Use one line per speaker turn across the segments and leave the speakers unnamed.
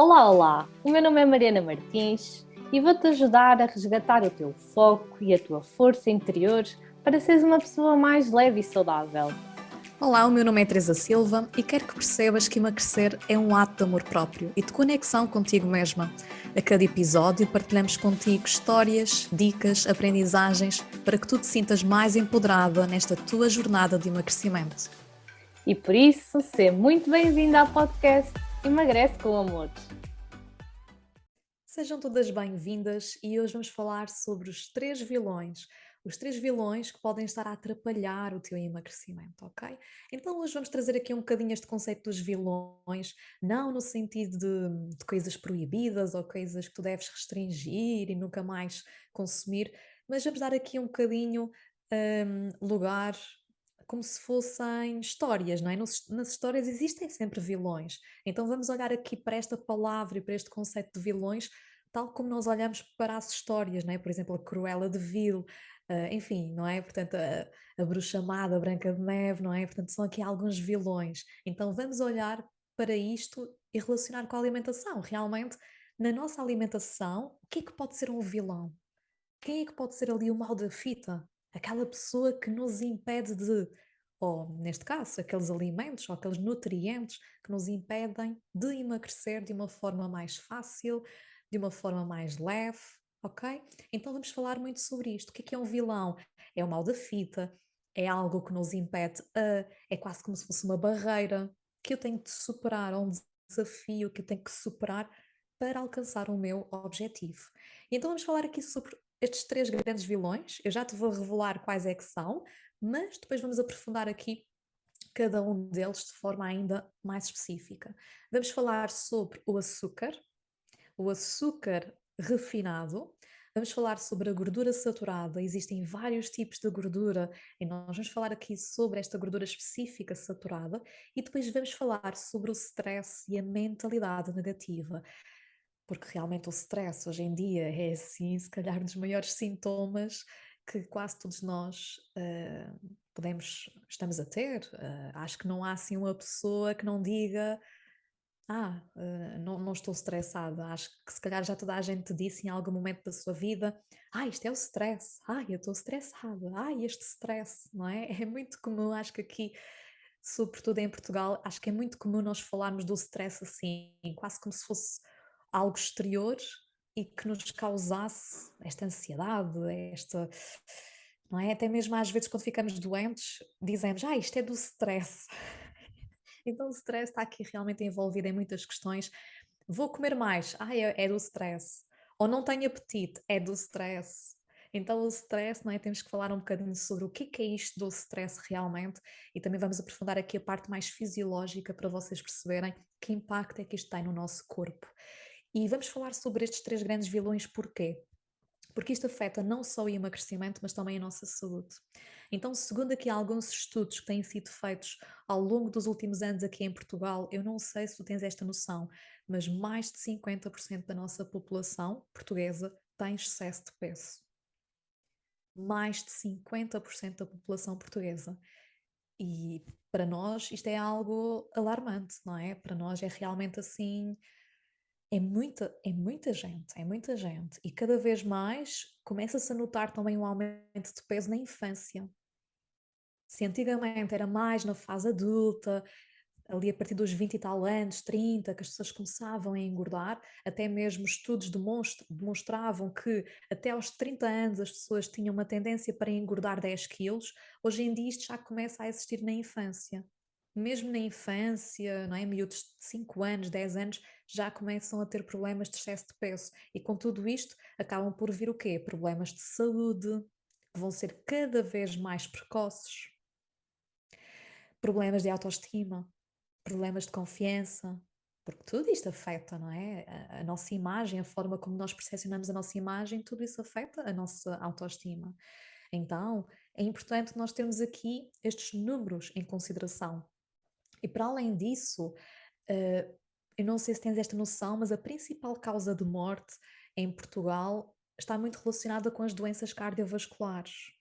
Olá, olá! O meu nome é Mariana Martins e vou-te ajudar a resgatar o teu foco e a tua força interior para seres uma pessoa mais leve e saudável.
Olá, o meu nome é Teresa Silva e quero que percebas que emagrecer é um ato de amor próprio e de conexão contigo mesma. A cada episódio partilhamos contigo histórias, dicas, aprendizagens para que tu te sintas mais empoderada nesta tua jornada de emagrecimento.
E por isso, seja muito bem-vinda ao podcast Emagrece com Amor.
Sejam todas bem-vindas e hoje vamos falar sobre os 3 vilões. Os 3 vilões que podem estar a atrapalhar o teu emagrecimento, ok? Então hoje vamos trazer aqui um bocadinho este conceito dos vilões, não no sentido de coisas proibidas ou coisas que tu deves restringir e nunca mais consumir, mas vamos dar aqui um bocadinho lugar como se fossem histórias, não é? Nas histórias existem sempre vilões. Então vamos olhar aqui para esta palavra e para este conceito de vilões tal como nós olhamos para as histórias, não é? Por exemplo, a Cruella de Vil, enfim, não é? Portanto, a Bruxa Má da Branca de Neve, não é? Portanto, são aqui alguns vilões. Então, vamos olhar para isto e relacionar com a alimentação. Realmente, na nossa alimentação, o que é que pode ser um vilão? Quem é que pode ser ali o mal da fita? Aquela pessoa que nos impede de, ou neste caso, aqueles alimentos ou aqueles nutrientes que nos impedem de emagrecer de uma forma mais fácil, de uma forma mais leve, ok? Então vamos falar muito sobre isto. O que é um vilão? É o mal da fita, é algo que nos impede, é quase como se fosse uma barreira que eu tenho de superar, ou um desafio que eu tenho que superar para alcançar o meu objetivo. E então vamos falar aqui sobre estes 3 grandes vilões. Eu já te vou revelar quais é que são, mas depois vamos aprofundar aqui cada um deles de forma ainda mais específica. Vamos falar sobre o açúcar refinado, vamos falar sobre a gordura saturada. Existem vários tipos de gordura e nós vamos falar aqui sobre esta gordura específica saturada e depois vamos falar sobre o stress e a mentalidade negativa. Porque realmente o stress hoje em dia é assim, se calhar, um dos maiores sintomas que quase todos nós estamos a ter. Acho que não há assim uma pessoa que não diga não estou estressada. Acho que se calhar já toda a gente te disse em algum momento da sua vida: isto é o stress. Eu estou estressada. Este stress, não é? É muito comum, acho que aqui, sobretudo em Portugal, acho que é muito comum nós falarmos do stress assim, quase como se fosse algo exterior e que nos causasse esta ansiedade, esta. Não é? Até mesmo às vezes quando ficamos doentes, dizemos, isto é do stress. Então o stress está aqui realmente envolvido em muitas questões. Vou comer mais, é do stress. Ou não tenho apetite, é do stress. Então o stress, não é? Temos que falar um bocadinho sobre o que é isto do stress realmente e também vamos aprofundar aqui a parte mais fisiológica para vocês perceberem que impacto é que isto tem no nosso corpo. E vamos falar sobre estes 3 grandes vilões porquê? Porque isto afeta não só o emagrecimento, mas também a nossa saúde. Então, segundo aqui alguns estudos que têm sido feitos ao longo dos últimos anos aqui em Portugal, eu não sei se tu tens esta noção, mas mais de 50% da nossa população portuguesa tem excesso de peso. Mais de 50% da população portuguesa. E para nós isto é algo alarmante, não é? Para nós é realmente assim, é muita gente, é muita gente. E cada vez mais começa-se a notar também um aumento de peso na infância. Se antigamente era mais na fase adulta, ali a partir dos 20 e tal anos, 30, que as pessoas começavam a engordar, até mesmo estudos demonstravam que até aos 30 anos as pessoas tinham uma tendência para engordar 10 quilos, hoje em dia isto já começa a existir na infância. Mesmo na infância, não é? Miúdos de 5 anos, 10 anos, já começam a ter problemas de excesso de peso. E com tudo isto, acabam por vir o quê? Problemas de saúde, que vão ser cada vez mais precoces, problemas de autoestima, problemas de confiança, porque tudo isto afeta, não é? A nossa imagem, a forma como nós percepcionamos a nossa imagem, tudo isso afeta a nossa autoestima. Então, é importante nós termos aqui estes números em consideração. E para além disso, eu não sei se tens esta noção, mas a principal causa de morte em Portugal está muito relacionada com as doenças cardiovasculares,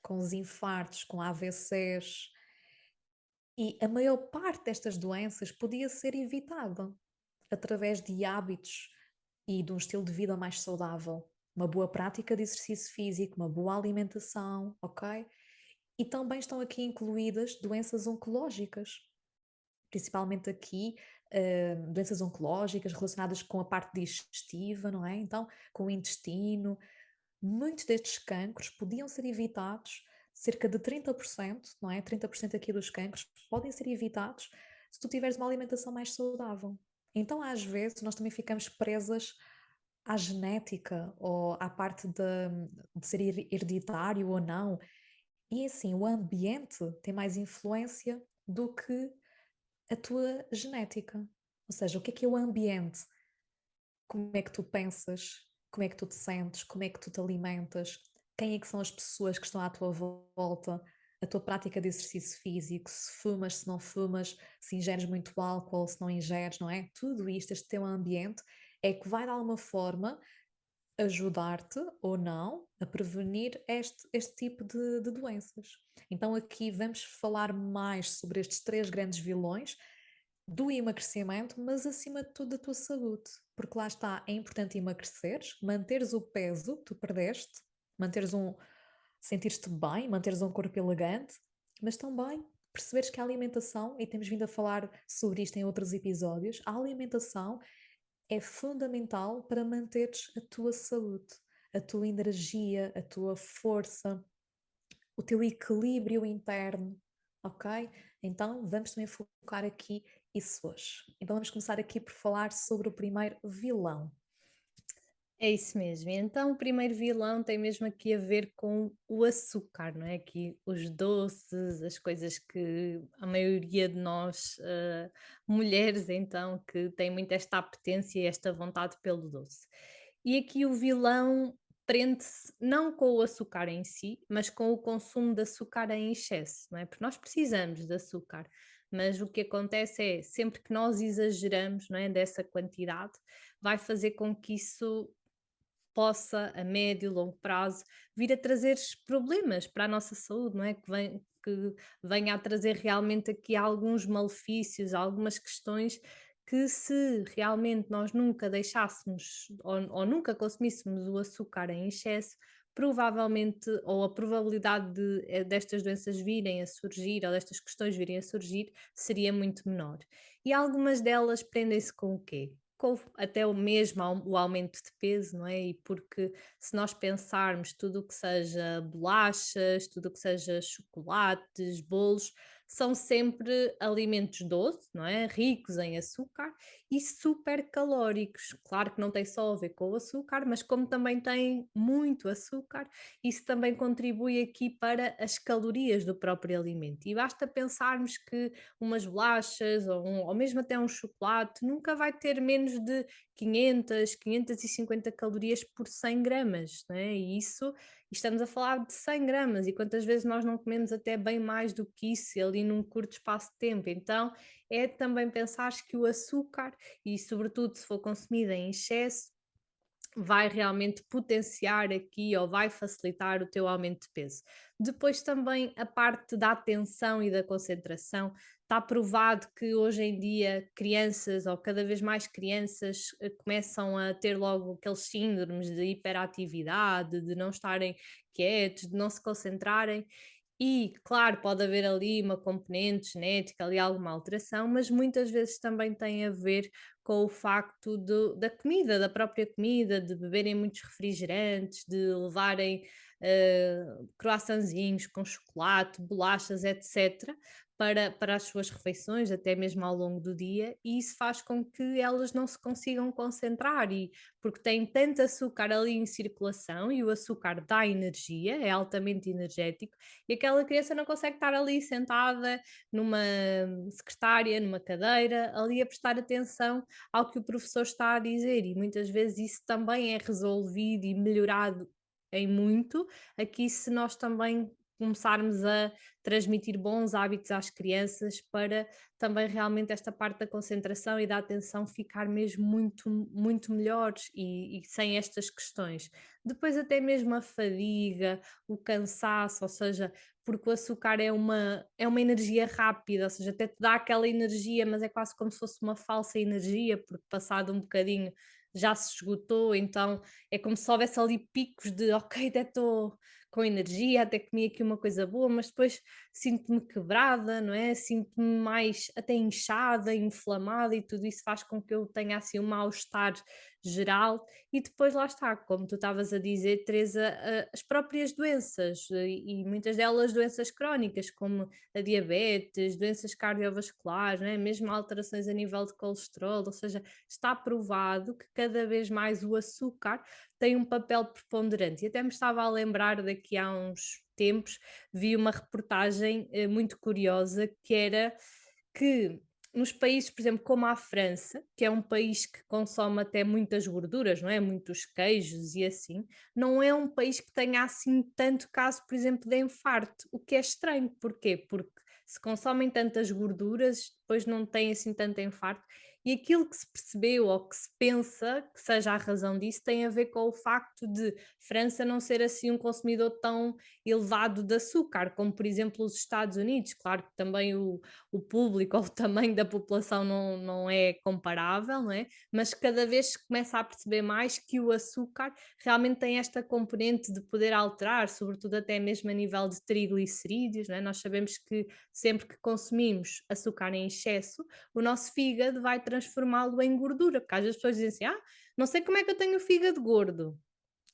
com os infartos, com AVCs. E a maior parte destas doenças podia ser evitada. através de hábitos e de um estilo de vida mais saudável. Uma boa prática de exercício físico, uma boa alimentação, ok? E também estão aqui incluídas doenças oncológicas, principalmente aqui, doenças oncológicas relacionadas com a parte digestiva, não é? Então, com o intestino. Muitos destes cancros podiam ser evitados, cerca de 30%, não é? 30% aqui dos cancros podem ser evitados se tu tiveres uma alimentação mais saudável. Então, às vezes, nós também ficamos presas à genética ou à parte de ser hereditário ou não. E assim, o ambiente tem mais influência do que a tua genética. Ou seja, o que é o ambiente? Como é que tu pensas? Como é que tu te sentes? Como é que tu te alimentas? Quem é que são as pessoas que estão à tua volta? A tua prática de exercício físico, se fumas, se não fumas, se ingeres muito álcool, se não ingeres, não é? Tudo isto, este teu ambiente, é que vai de alguma forma ajudar-te ou não a prevenir este tipo de doenças. Então aqui vamos falar mais sobre estes três grandes vilões do emagrecimento, mas acima de tudo da tua saúde, porque lá está, é importante emagreceres, manteres o peso que tu perdeste, manteres sentir-te bem, manteres um corpo elegante, mas também perceberes que a alimentação, e temos vindo a falar sobre isto em outros episódios, a alimentação é fundamental para manteres a tua saúde, a tua energia, a tua força, o teu equilíbrio interno, ok? Então vamos também focar aqui isso hoje. Então vamos começar aqui por falar sobre o primeiro vilão.
É isso mesmo. E então, o primeiro vilão tem mesmo aqui a ver com o açúcar, não é? Aqui os doces, as coisas que a maioria de nós, mulheres, então, que tem muito esta apetência e esta vontade pelo doce. E aqui o vilão prende-se não com o açúcar em si, mas com o consumo de açúcar em excesso, não é? Porque nós precisamos de açúcar, mas o que acontece é sempre que nós exageramos, não é, dessa quantidade, vai fazer com que isso possa, a médio e longo prazo, vir a trazer problemas para a nossa saúde, não é? Que venha a trazer realmente aqui alguns malefícios, algumas questões que se realmente nós nunca deixássemos ou nunca consumíssemos o açúcar em excesso, provavelmente, ou a probabilidade destas doenças virem a surgir, ou destas questões virem a surgir, seria muito menor. E algumas delas prendem-se com o quê? Com até o mesmo o aumento de peso, não é? E porque se nós pensarmos tudo o que seja bolachas, tudo o que seja chocolates, bolos, são sempre alimentos doces, não é? Ricos em açúcar e super calóricos. Claro que não tem só a ver com o açúcar, mas como também tem muito açúcar, isso também contribui aqui para as calorias do próprio alimento. E basta pensarmos que umas bolachas ou mesmo até um chocolate nunca vai ter menos de 500, 550 calorias por 100 gramas, né? E isso, estamos a falar de 100 gramas, e quantas vezes nós não comemos até bem mais do que isso ali num curto espaço de tempo. Então, é também pensar que o açúcar, e sobretudo se for consumido em excesso, vai realmente potenciar aqui ou vai facilitar o teu aumento de peso. Depois também a parte da atenção e da concentração. Está provado que hoje em dia crianças ou cada vez mais crianças começam a ter logo aqueles síndromes de hiperatividade, de não estarem quietos, de não se concentrarem. E, claro, pode haver ali uma componente genética, ali alguma alteração, mas muitas vezes também tem a ver com o facto da comida, da própria comida, de beberem muitos refrigerantes, de levarem croissantzinhos com chocolate, bolachas, etc., para as suas refeições, até mesmo ao longo do dia, e isso faz com que elas não se consigam concentrar, e porque tem tanto açúcar ali em circulação, e o açúcar dá energia, é altamente energético, e aquela criança não consegue estar ali sentada numa secretária, numa cadeira, ali a prestar atenção ao que o professor está a dizer, e muitas vezes isso também é resolvido e melhorado em muito aqui se nós também começarmos a transmitir bons hábitos às crianças para também realmente esta parte da concentração e da atenção ficar mesmo muito, muito melhores e sem estas questões. Depois até mesmo a fadiga, o cansaço, ou seja, porque o açúcar é uma energia rápida, ou seja, até te dá aquela energia, mas é quase como se fosse uma falsa energia, porque passado um bocadinho já se esgotou, então é como se houvesse ali picos de ok, até estou com energia, até comi aqui uma coisa boa, mas depois sinto-me quebrada, não é? Sinto-me mais até inchada, inflamada e tudo isso faz com que eu tenha assim um mal-estar geral e depois lá está, como tu estavas a dizer, Teresa, as próprias doenças e muitas delas doenças crónicas, como a diabetes, doenças cardiovasculares, não é? Mesmo alterações a nível de colesterol, ou seja, está provado que cada vez mais o açúcar tem um papel preponderante. E até me estava a lembrar daqui há uns tempos, vi uma reportagem muito curiosa que era que nos países, por exemplo, como a França, que é um país que consome até muitas gorduras, não é? Muitos queijos e assim, não é um país que tenha assim tanto caso, por exemplo, de infarto, o que é estranho. Porquê? Porque se consomem tantas gorduras, depois não têm assim tanto infarto. E aquilo que se percebeu ou que se pensa que seja a razão disso tem a ver com o facto de França não ser assim um consumidor tão elevado de açúcar, como por exemplo os Estados Unidos. Claro que também o público ou o tamanho da população não é comparável, não é? Mas cada vez se começa a perceber mais que o açúcar realmente tem esta componente de poder alterar, sobretudo até mesmo a nível de triglicerídeos, não é? Nós sabemos que sempre que consumimos açúcar em excesso, o nosso fígado vai transformá-lo em gordura, porque às vezes as pessoas dizem assim: não sei como é que eu tenho o fígado gordo.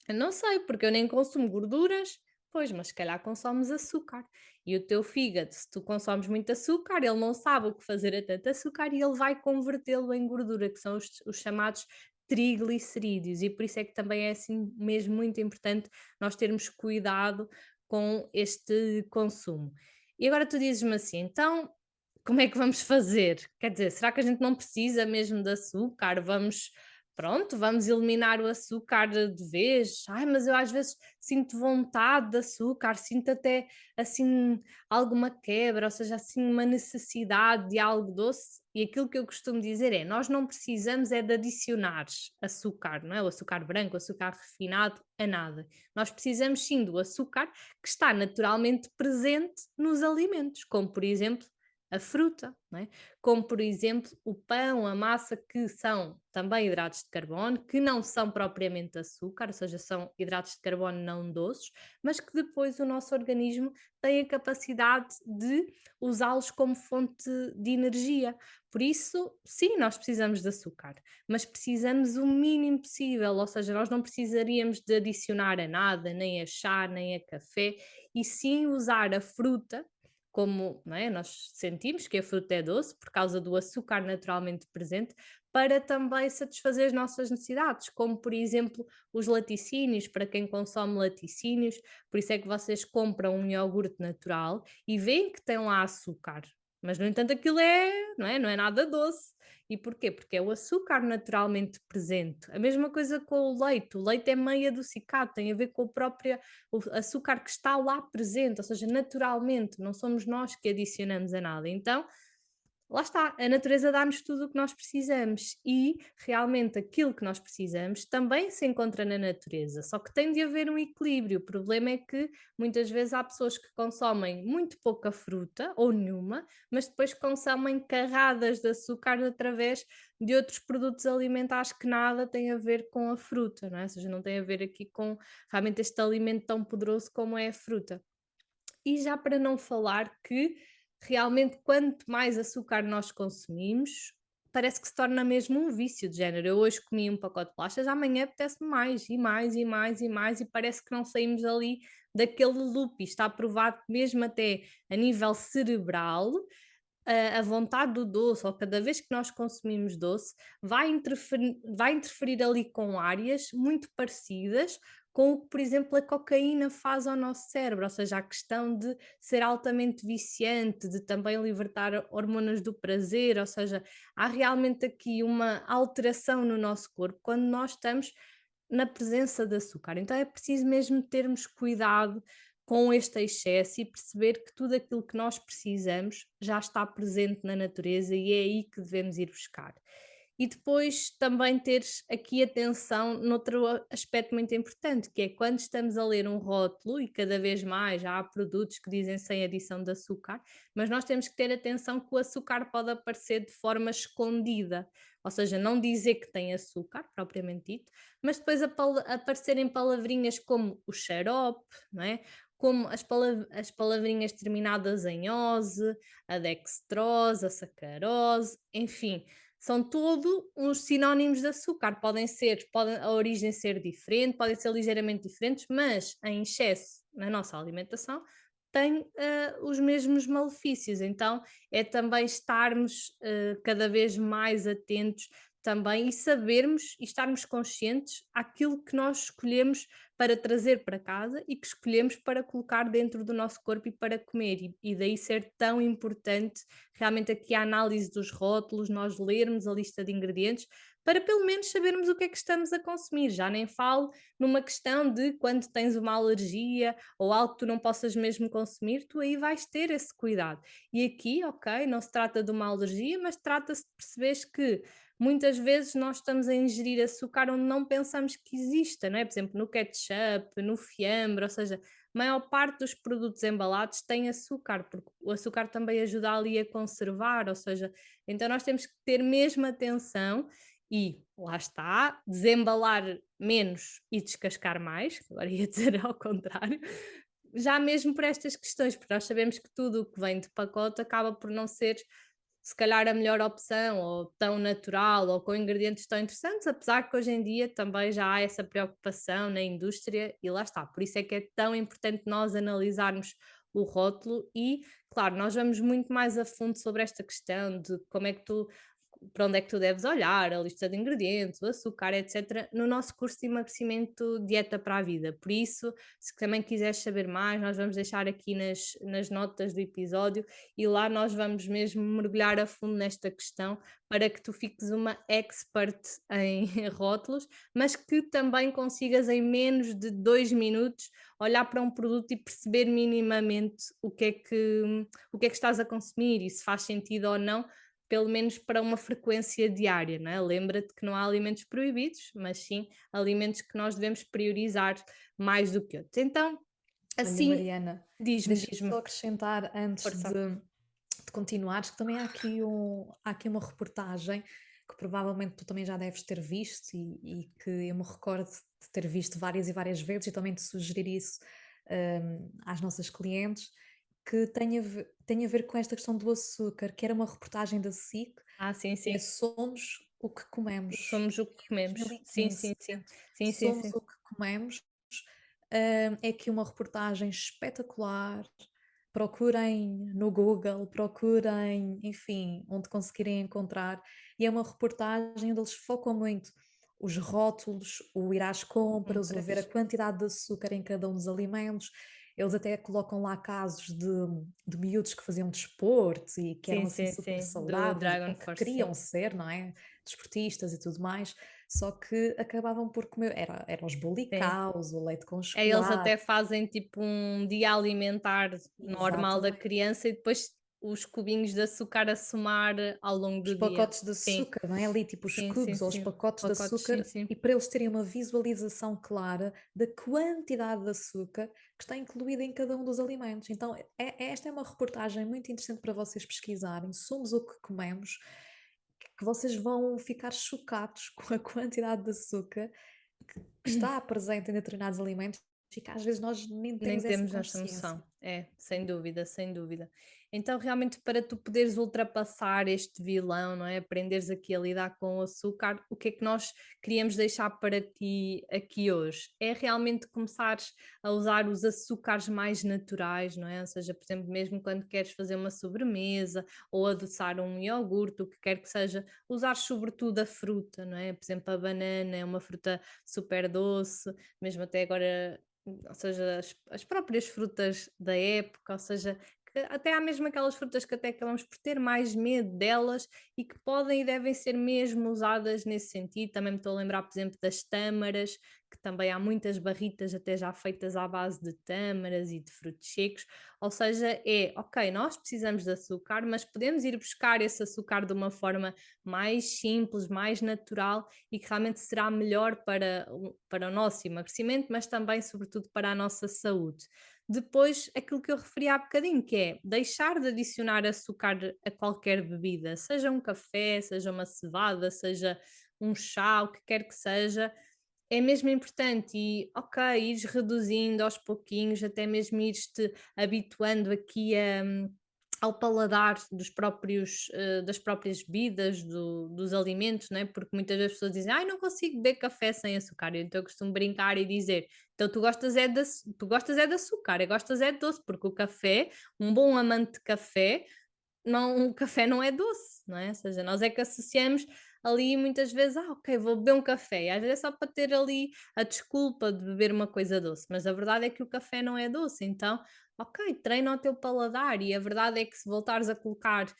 Eu não sei, porque eu nem consumo gorduras. Pois, mas se calhar consomes açúcar. E o teu fígado, se tu consomes muito açúcar, ele não sabe o que fazer a tanto açúcar e ele vai convertê-lo em gordura, que são os chamados triglicerídeos. E por isso é que também é assim mesmo muito importante nós termos cuidado com este consumo. E agora tu dizes-me assim, então como é que vamos fazer? Quer dizer, será que a gente não precisa mesmo de açúcar? Pronto, vamos eliminar o açúcar de vez. Ai, mas eu às vezes sinto vontade de açúcar, sinto até assim alguma quebra, ou seja, assim uma necessidade de algo doce. E aquilo que eu costumo dizer é: nós não precisamos é de adicionar açúcar, não é? O açúcar branco, o açúcar refinado, a nada. Nós precisamos sim do açúcar que está naturalmente presente nos alimentos, como por exemplo a fruta, não é? Como por exemplo o pão, a massa, que são também hidratos de carbono, que não são propriamente açúcar, ou seja, são hidratos de carbono não doces, mas que depois o nosso organismo tem a capacidade de usá-los como fonte de energia. Por isso, sim, nós precisamos de açúcar, mas precisamos o mínimo possível, ou seja, nós não precisaríamos de adicionar a nada, nem a chá, nem a café, e sim usar a fruta como, não é, nós sentimos que a fruta é doce por causa do açúcar naturalmente presente, para também satisfazer as nossas necessidades, como por exemplo os laticínios, para quem consome laticínios, por isso é que vocês compram um iogurte natural e veem que tem lá açúcar, mas no entanto aquilo não é nada doce. E porquê? Porque é o açúcar naturalmente presente. A mesma coisa com o leite é meio adocicado, tem a ver com o próprio o açúcar que está lá presente, ou seja, naturalmente, não somos nós que adicionamos a nada. Então, lá está, a natureza dá-nos tudo o que nós precisamos e realmente aquilo que nós precisamos também se encontra na natureza, só que tem de haver um equilíbrio. O problema é que muitas vezes há pessoas que consomem muito pouca fruta ou nenhuma, mas depois consomem carradas de açúcar através de outros produtos alimentares que nada têm a ver com a fruta, não é? Ou seja, não tem a ver aqui com realmente este alimento tão poderoso como é a fruta. E já para não falar que realmente quanto mais açúcar nós consumimos, parece que se torna mesmo um vício de género. Eu hoje comi um pacote de bolachas, amanhã apetece mais e mais e mais e mais e parece que não saímos ali daquele loop. E está provado que mesmo até a nível cerebral a vontade do doce, ou cada vez que nós consumimos doce, vai interferir ali com áreas muito parecidas com o que, por exemplo, a cocaína faz ao nosso cérebro, ou seja, a questão de ser altamente viciante, de também libertar hormonas do prazer, ou seja, há realmente aqui uma alteração no nosso corpo quando nós estamos na presença de açúcar. Então é preciso mesmo termos cuidado com este excesso e perceber que tudo aquilo que nós precisamos já está presente na natureza e é aí que devemos ir buscar. E depois também teres aqui atenção noutro aspecto muito importante, que é quando estamos a ler um rótulo, e cada vez mais já há produtos que dizem sem adição de açúcar, mas nós temos que ter atenção que o açúcar pode aparecer de forma escondida, ou seja, não dizer que tem açúcar, propriamente dito, mas depois aparecerem palavrinhas como o xarope, não é? Como as palavrinhas terminadas em ose, a dextrose, a sacarose, enfim, são tudo uns sinónimos de açúcar. Podem a origem ser diferente, podem ser ligeiramente diferentes, mas em excesso na nossa alimentação tem os mesmos malefícios. Então é também estarmos cada vez mais atentos também e sabermos e estarmos conscientes àquilo que nós escolhemos para trazer para casa e que escolhemos para colocar dentro do nosso corpo e para comer. E daí ser tão importante realmente aqui a análise dos rótulos, nós lermos a lista de ingredientes, para pelo menos sabermos o que é que estamos a consumir. Já nem falo numa questão de quando tens uma alergia ou algo que tu não possas mesmo consumir, tu aí vais ter esse cuidado. E aqui, ok, não se trata de uma alergia, mas trata-se de perceberes que muitas vezes nós estamos a ingerir açúcar onde não pensamos que exista, não é? Por exemplo, no ketchup, no fiambre, ou seja, a maior parte dos produtos embalados tem açúcar, porque o açúcar também ajuda ali a conservar, ou seja, então nós temos que ter mesmo atenção e lá está, desembalar menos e descascar mais, agora ia dizer ao contrário, já mesmo por estas questões, porque nós sabemos que tudo o que vem de pacote acaba por não ser se calhar a melhor opção, ou tão natural, ou com ingredientes tão interessantes, apesar que hoje em dia também já há essa preocupação na indústria e lá está. Por isso é que é tão importante nós analisarmos o rótulo e, claro, nós vamos muito mais a fundo sobre esta questão de como é que tu para onde é que tu deves olhar, a lista de ingredientes, o açúcar, etc., no nosso curso de emagrecimento Dieta para a Vida. Por isso, se também quiseres saber mais, nós vamos deixar aqui nas notas do episódio e lá nós vamos mesmo mergulhar a fundo nesta questão para que tu fiques uma expert em rótulos, mas que também consigas em menos de 2 minutos olhar para um produto e perceber minimamente o que é que estás a consumir e se faz sentido ou não, pelo menos para uma frequência diária, não é? Lembra-te que não há alimentos proibidos, mas sim alimentos que nós devemos priorizar mais do que outros. Então,
Olha,
assim,
Mariana,
diz-me,
deixa-me
diz-me,
só acrescentar antes
força.
de continuares, que também há aqui uma reportagem que provavelmente tu também já deves ter visto e que eu me recordo de ter visto várias e várias vezes e também de sugerir isso às nossas clientes, que tem a ver com esta questão do açúcar, que era uma reportagem da SIC,
Ah, sim,
que é
sim.
Somos o que comemos.
Somos o que
E em
comemos. Sim,
2015,
sim, sim. Sim, sim,
Somos
sim.
o que comemos, é aqui uma reportagem espetacular. Procurem no Google, procurem, enfim, onde conseguirem encontrar. E é uma reportagem onde eles focam muito os rótulos, o ir às compras, o ver a
Compras.
quantidade de açúcar em cada um dos alimentos. Eles até colocam lá casos de miúdos que faziam desporto e que eram
Sim,
assim
sim,
super
sim. Do
saudáveis,
Dragon
ou que
Force,
queriam
sim.
ser, não é? Desportistas e tudo mais, só que acabavam por comer, era os
Sim.
bolicaus, o leite com
Eles
chocolate,
até fazem tipo um dia alimentar normal da
exatamente.
criança e depois os cubinhos de açúcar a somar ao longo
Os
do dia.
pacotes de
Sim,
açúcar, não é? Ali tipo os
sim, sim,
cubos ou os
sim.
pacotes de
Pacotes, sim,
açúcar,
sim.
e para eles terem uma visualização clara da quantidade de açúcar que está incluída em cada um dos alimentos. Então, esta é uma reportagem muito interessante para vocês pesquisarem. Somos o que comemos, que vocês vão ficar chocados com a quantidade de açúcar que está presente em determinados alimentos e que às vezes nós nem
Nem
temos essa
temos essa
consciência.
noção. É, sem dúvida, sem dúvida. Então, realmente, para tu poderes ultrapassar este vilão, não é? Aprenderes aqui a lidar com o açúcar, o que é que nós queríamos deixar para ti aqui hoje? É realmente começares a usar os açúcares mais naturais, não é? Ou seja, por exemplo, mesmo quando queres fazer uma sobremesa ou adoçar um iogurte, o que quer que seja, usar sobretudo a fruta, não é? Por exemplo, a banana é uma fruta super doce, mesmo até agora ou seja, as próprias frutas da época, ou seja, que até há mesmo aquelas frutas que até acabamos por ter mais medo delas e que podem e devem ser mesmo usadas nesse sentido. Também me estou a lembrar, por exemplo, das tâmaras, que também há muitas barritas até já feitas à base de tâmaras e de frutos secos. Ou seja, é ok, nós precisamos de açúcar, mas podemos ir buscar esse açúcar de uma forma mais simples, mais natural e que realmente será melhor para o nosso emagrecimento, mas também, sobretudo, para a nossa saúde. Depois, aquilo que eu referi há bocadinho, que é deixar de adicionar açúcar a qualquer bebida, seja um café, seja uma cevada, seja um chá, o que quer que seja, é mesmo importante e, ok, ires reduzindo aos pouquinhos, até mesmo ires-te habituando aqui ao paladar dos próprios, das próprias bebidas, dos alimentos, né? Porque muitas vezes as pessoas dizem, ai, não consigo beber café sem açúcar. Então eu costumo brincar e dizer, então tu gostas é de açúcar, e gostas é de doce, porque o café, um bom amante de café, não, o café não é doce, não é? Ou seja, nós é que associamos ali muitas vezes, ok, vou beber um café, e às vezes é só para ter ali a desculpa de beber uma coisa doce, mas a verdade é que o café não é doce, então, ok, treina o teu paladar, e a verdade é que se voltares a colocar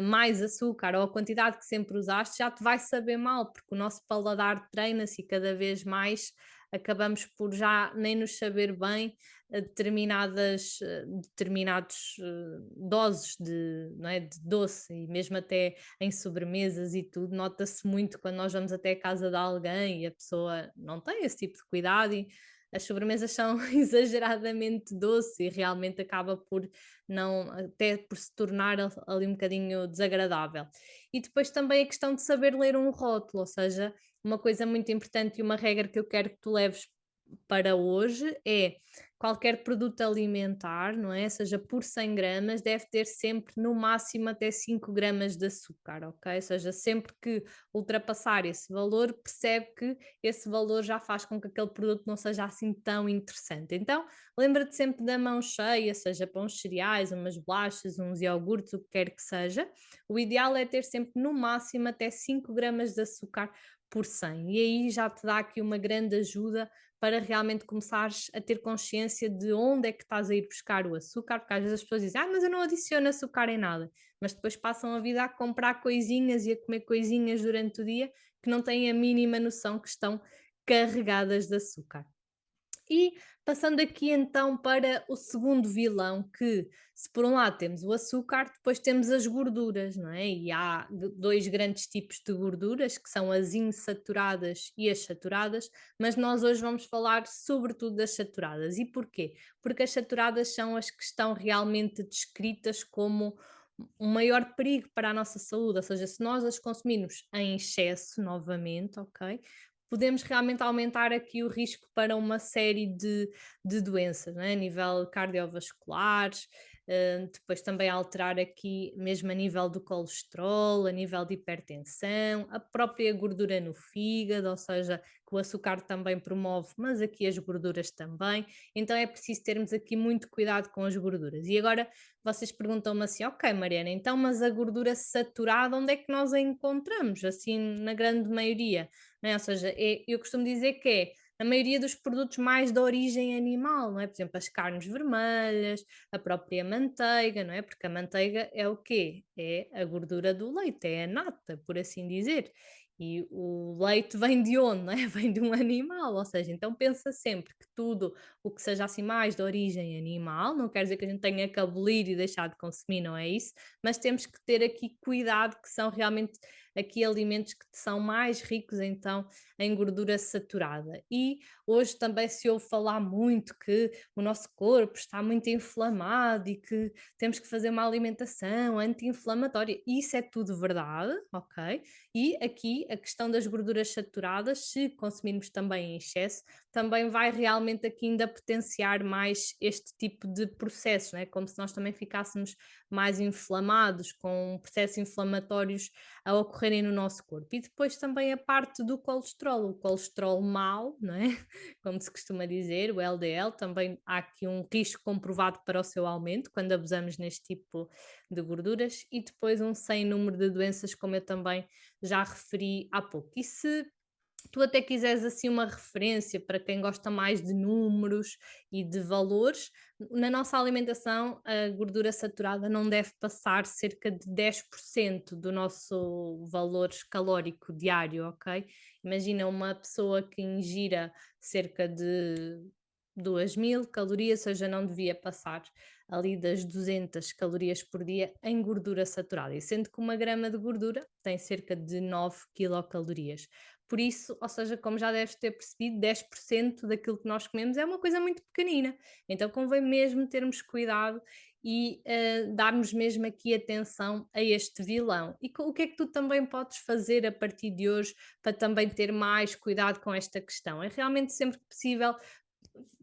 mais açúcar ou a quantidade que sempre usaste, já te vai saber mal, porque o nosso paladar treina-se e cada vez mais acabamos por já nem nos saber bem determinados doses de, não é, de doce e mesmo até em sobremesas e tudo, nota-se muito quando nós vamos até a casa de alguém e a pessoa não tem esse tipo de cuidado e as sobremesas são exageradamente doces e realmente acaba por não, até por se tornar ali um bocadinho desagradável. E depois também a questão de saber ler um rótulo, ou seja, uma coisa muito importante e uma regra que eu quero que tu leves para hoje é qualquer produto alimentar, não é? Seja por 100 gramas, deve ter sempre no máximo até 5 gramas de açúcar, ok? Ou seja, sempre que ultrapassar esse valor, percebe que esse valor já faz com que aquele produto não seja assim tão interessante. Então, lembra-te sempre da mão cheia, seja para uns cereais, umas bolachas, uns iogurtes, o que quer que seja. O ideal é ter sempre no máximo até 5 gramas de açúcar por 100. E aí já te dá aqui uma grande ajuda para realmente começares a ter consciência de onde é que estás a ir buscar o açúcar, porque às vezes as pessoas dizem, mas eu não adiciono açúcar em nada, mas depois passam a vida a comprar coisinhas e a comer coisinhas durante o dia que não têm a mínima noção que estão carregadas de açúcar. E passando aqui então para o segundo vilão, que se por um lado temos o açúcar, depois temos as gorduras, não é? E há dois grandes tipos de gorduras, que são as insaturadas e as saturadas, mas nós hoje vamos falar sobretudo das saturadas. E porquê? Porque as saturadas são as que estão realmente descritas como um maior perigo para a nossa saúde, ou seja, se nós as consumirmos em excesso novamente, ok? Podemos realmente aumentar aqui o risco para uma série de doenças, não é? A nível cardiovascular, depois também alterar aqui, mesmo a nível do colesterol, a nível de hipertensão, a própria gordura no fígado, ou seja, que o açúcar também promove, mas aqui as gorduras também. Então é preciso termos aqui muito cuidado com as gorduras. E agora vocês perguntam-me assim, ok, Mariana, então, mas a gordura saturada, onde é que nós a encontramos? Assim, na grande maioria, né? Ou seja, eu costumo dizer que é a maioria dos produtos mais de origem animal, não é? Por exemplo, as carnes vermelhas, a própria manteiga, não é? Porque a manteiga é o quê? É a gordura do leite, é a nata, por assim dizer. E o leite vem de onde, não é? Vem de um animal, ou seja, então pensa sempre que tudo o que seja assim mais de origem animal, não quer dizer que a gente tenha que abolir e deixar de consumir, não é isso, mas temos que ter aqui cuidado que são realmente aqui alimentos que são mais ricos então em gordura saturada. E hoje também se ouve falar muito que o nosso corpo está muito inflamado e que temos que fazer uma alimentação anti-inflamatória. Isso é tudo verdade, ok? E aqui a questão das gorduras saturadas, se consumirmos também em excesso, também vai realmente aqui ainda potenciar mais este tipo de processos, não é? Como se nós também ficássemos mais inflamados, com processos inflamatórios a ocorrerem no nosso corpo. E depois também a parte do colesterol, o colesterol mau, não é? Como se costuma dizer, o LDL, também há aqui um risco comprovado para o seu aumento quando abusamos neste tipo de gorduras e depois um sem número de doenças, como eu também já referi há pouco. E se tu até quiseres assim uma referência para quem gosta mais de números e de valores, na nossa alimentação a gordura saturada não deve passar cerca de 10% do nosso valor calórico diário, ok? Imagina uma pessoa que ingira cerca de 2000 calorias, ou seja, não devia passar ali das 200 calorias por dia em gordura saturada, e sendo que uma grama de gordura tem cerca de 9 quilocalorias. Por isso, ou seja, como já deves ter percebido, 10% daquilo que nós comemos é uma coisa muito pequenina. Então convém mesmo termos cuidado e darmos mesmo aqui atenção a este vilão. E o que é que tu também podes fazer a partir de hoje para também ter mais cuidado com esta questão? É realmente sempre que possível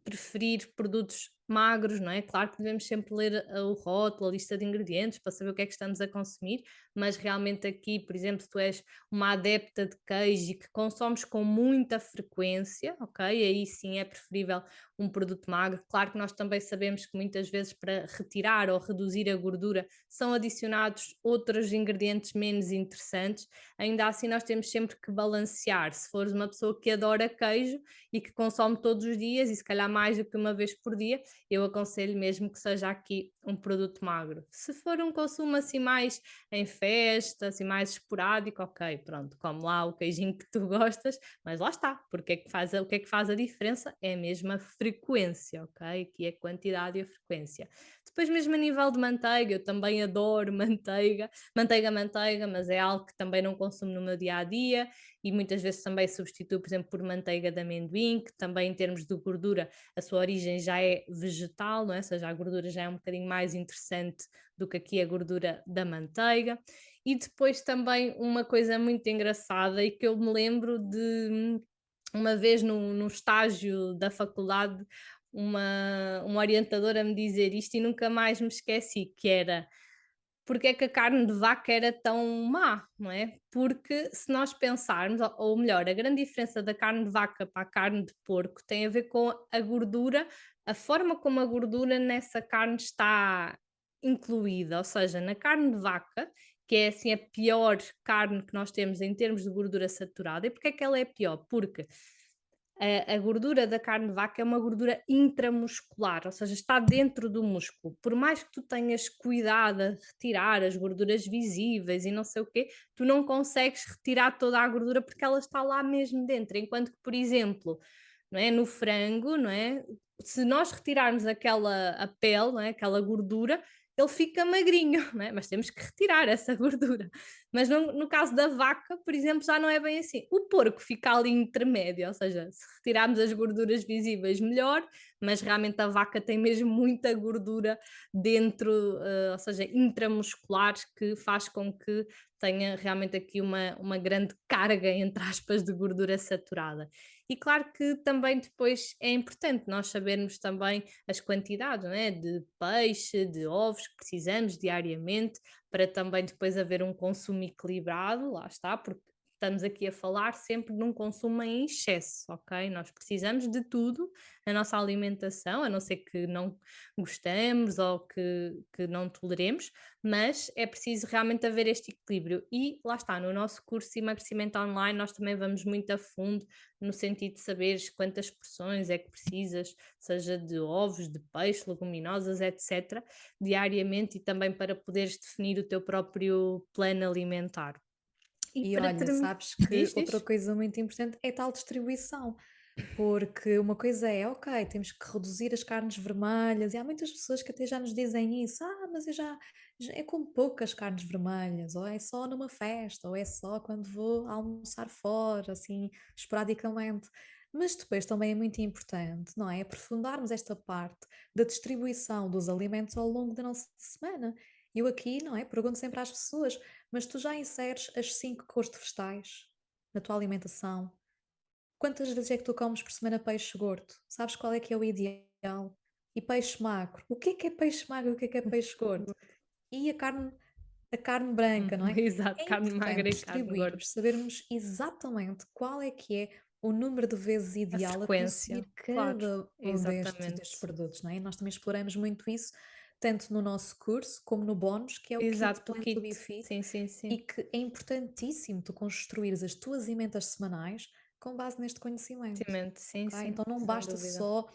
preferir produtos magros, não é? Claro que devemos sempre ler o rótulo, a lista de ingredientes para saber o que é que estamos a consumir, mas realmente aqui, por exemplo, se tu és uma adepta de queijo e que consomes com muita frequência, ok? Aí sim é preferível um produto magro. Claro que nós também sabemos que muitas vezes para retirar ou reduzir a gordura são adicionados outros ingredientes menos interessantes, ainda assim nós temos sempre que balancear. Se fores uma pessoa que adora queijo e que consome todos os dias e se calhar mais do que uma vez por dia, eu aconselho mesmo que seja aqui um produto magro. Se for um consumo assim mais em festa, assim mais esporádico, ok, pronto, come lá o queijinho que tu gostas, mas lá está, porque é que faz o que é que faz a diferença é mesmo a frequência, ok? Que é a quantidade e a frequência. Depois mesmo a nível de manteiga, eu também adoro manteiga, mas é algo que também não consumo no meu dia a dia e muitas vezes também substituo, por exemplo, por manteiga de amendoim, que também em termos de gordura a sua origem já é vegetal, não é? Ou seja, a gordura já é um bocadinho mais interessante do que aqui a gordura da manteiga. E depois também uma coisa muito engraçada e que eu me lembro de uma vez no estágio da faculdade, uma orientadora me dizer isto e nunca mais me esqueci, que era porque é que a carne de vaca era tão má, não é? Porque se nós pensarmos, ou melhor, a grande diferença da carne de vaca para a carne de porco tem a ver com a gordura, a forma como a gordura nessa carne está incluída, ou seja, na carne de vaca, que é assim a pior carne que nós temos em termos de gordura saturada. E porque é que ela é pior? Porque a gordura da carne de vaca é uma gordura intramuscular, ou seja, está dentro do músculo. Por mais que tu tenhas cuidado a retirar as gorduras visíveis e não sei o quê, tu não consegues retirar toda a gordura porque ela está lá mesmo dentro. Enquanto que, por exemplo, não é, no frango, não é? Se nós retirarmos aquela a pele, não é? Aquela gordura, ele fica magrinho, não é? Mas temos que retirar essa gordura. Mas no caso da vaca, por exemplo, já não é bem assim. O porco fica ali intermédio, ou seja, se retirarmos as gorduras visíveis, melhor, mas realmente a vaca tem mesmo muita gordura dentro, ou seja, intramusculares, que faz com que tenha realmente aqui uma grande carga, entre aspas, de gordura saturada. E claro que também depois é importante nós sabermos também as quantidades, não é? De peixe, de ovos que precisamos diariamente, para também depois haver um consumo equilibrado, lá está, porque estamos aqui a falar sempre de um consumo em excesso, ok? Nós precisamos de tudo na nossa alimentação, a não ser que não gostemos ou que não toleremos, mas é preciso realmente haver este equilíbrio. E lá está, no nosso curso de emagrecimento online, nós também vamos muito a fundo no sentido de saberes quantas porções é que precisas, seja de ovos, de peixe, leguminosas, etc diariamente e também para poderes definir o teu próprio plano alimentar. E
E
para
olha,
terminar,
sabes que
diz,
outra
diz?
coisa muito importante é tal distribuição. Porque uma coisa é, ok, temos que reduzir as carnes vermelhas, e há muitas pessoas que até já nos dizem isso, mas eu como poucas carnes vermelhas, ou é só numa festa, ou é só quando vou almoçar fora, assim, esporadicamente. Mas depois também é muito importante, não é? Aprofundarmos esta parte da distribuição dos alimentos ao longo da nossa semana. Eu aqui, não é? Pergunto sempre às pessoas, mas tu já inseres as 5 cores de vegetais na tua alimentação? Quantas vezes é que tu comes por semana peixe gordo? Sabes qual é que é o ideal? E peixe magro? O que é peixe magro? O que é peixe gordo? E a carne branca, não é?
Exato,
É
carne
importante
magra e carne gorda.
distribuirmos, sabermos exatamente qual é que é o número de vezes
A
ideal a
frequência,
consumir
claro,
cada um destes
exatamente.
produtos, não é? Nós também exploramos muito isso, tanto no nosso curso como no bónus, que é o Kit
Exato, o
Plan to Be
kit.
Fit,
Sim, sim,
e
sim.
que é importantíssimo tu construires as tuas emendas semanais com base neste conhecimento.
Cimento, sim,
Ok?
sim,
Então não
sem
basta
dúvida.
só,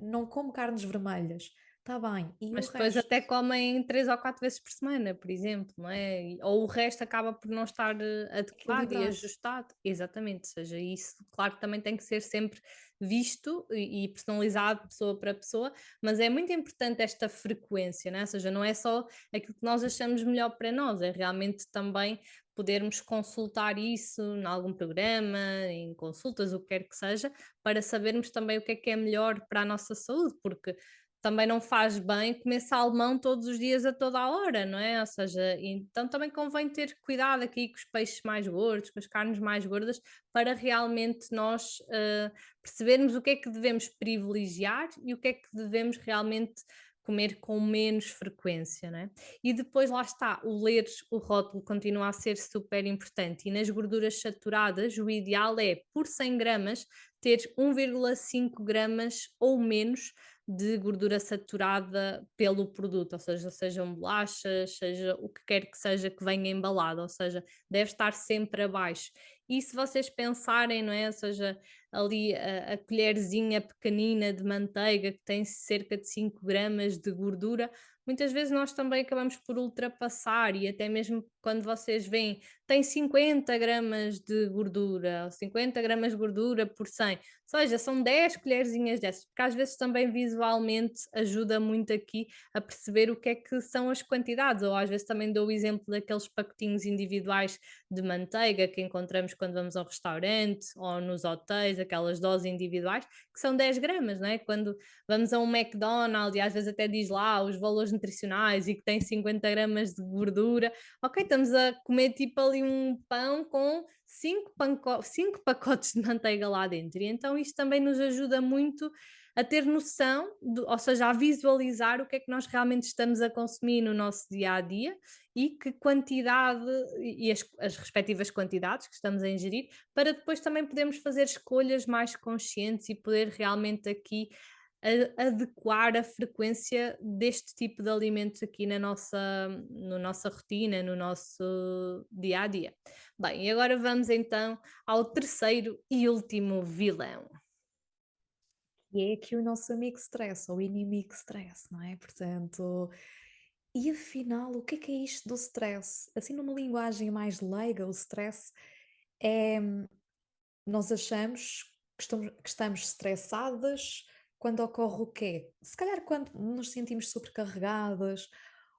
não como carnes vermelhas. Está bem, e o
Mas depois
resto?
até comem 3 ou 4 vezes por semana, por exemplo, não é? Ou o resto acaba por não estar, adequado e
Equilibrado.
ajustado. Exatamente, ou seja, isso claro que também tem que ser sempre visto e personalizado pessoa para pessoa, mas é muito importante esta frequência, né, ou seja, não é só aquilo que nós achamos melhor para nós, é realmente também podermos consultar isso em algum programa, em consultas, o que quer que seja, para sabermos também o que é melhor para a nossa saúde, porque também não faz bem comer salmão todos os dias a toda a hora, não é? Ou seja, então também convém ter cuidado aqui com os peixes mais gordos, com as carnes mais gordas, para realmente nós percebermos o que é que devemos privilegiar e o que é que devemos realmente comer com menos frequência, não é? E depois lá está, o ler o rótulo continua a ser super importante e nas gorduras saturadas o ideal é, por 100 gramas, ter 1,5 gramas ou menos de gordura saturada pelo produto, ou seja, sejam bolachas, seja o que quer que seja que venha embalado, ou seja, deve estar sempre abaixo. E se vocês pensarem, não é? Ou seja, ali a colherzinha pequenina de manteiga que tem cerca de 5 gramas de gordura, muitas vezes nós também acabamos por ultrapassar e até mesmo quando vocês veem, tem 50 gramas de gordura, ou 50 gramas de gordura por 100, ou seja, são 10 colherzinhas dessas, porque às vezes também visualmente ajuda muito aqui a perceber o que é que são as quantidades, ou às vezes também dou o exemplo daqueles pacotinhos individuais de manteiga que encontramos quando vamos ao restaurante ou nos hotéis, aquelas doses individuais, que são 10 gramas, não é? Quando vamos a um McDonald's e às vezes até diz lá os valores nutricionais e que tem 50 gramas de gordura, ok, estamos a comer tipo ali um pão com 5 pacotes de manteiga lá dentro. E então isto também nos ajuda muito a ter noção, ou seja, a visualizar o que é que nós realmente estamos a consumir no nosso dia a dia e que quantidade e as respectivas quantidades que estamos a ingerir, para depois também podermos fazer escolhas mais conscientes e poder realmente aqui adequar a frequência deste tipo de alimentos aqui na nossa rotina, no nosso dia a dia. Bem, e agora vamos então ao terceiro e último vilão.
E é aqui o nosso amigo stress, ou inimigo stress, não é? Portanto, e afinal, o que é isto do stress? Assim, numa linguagem mais leiga, o stress é, nós achamos que estamos estressadas quando ocorre o quê? Se calhar quando nos sentimos sobrecarregadas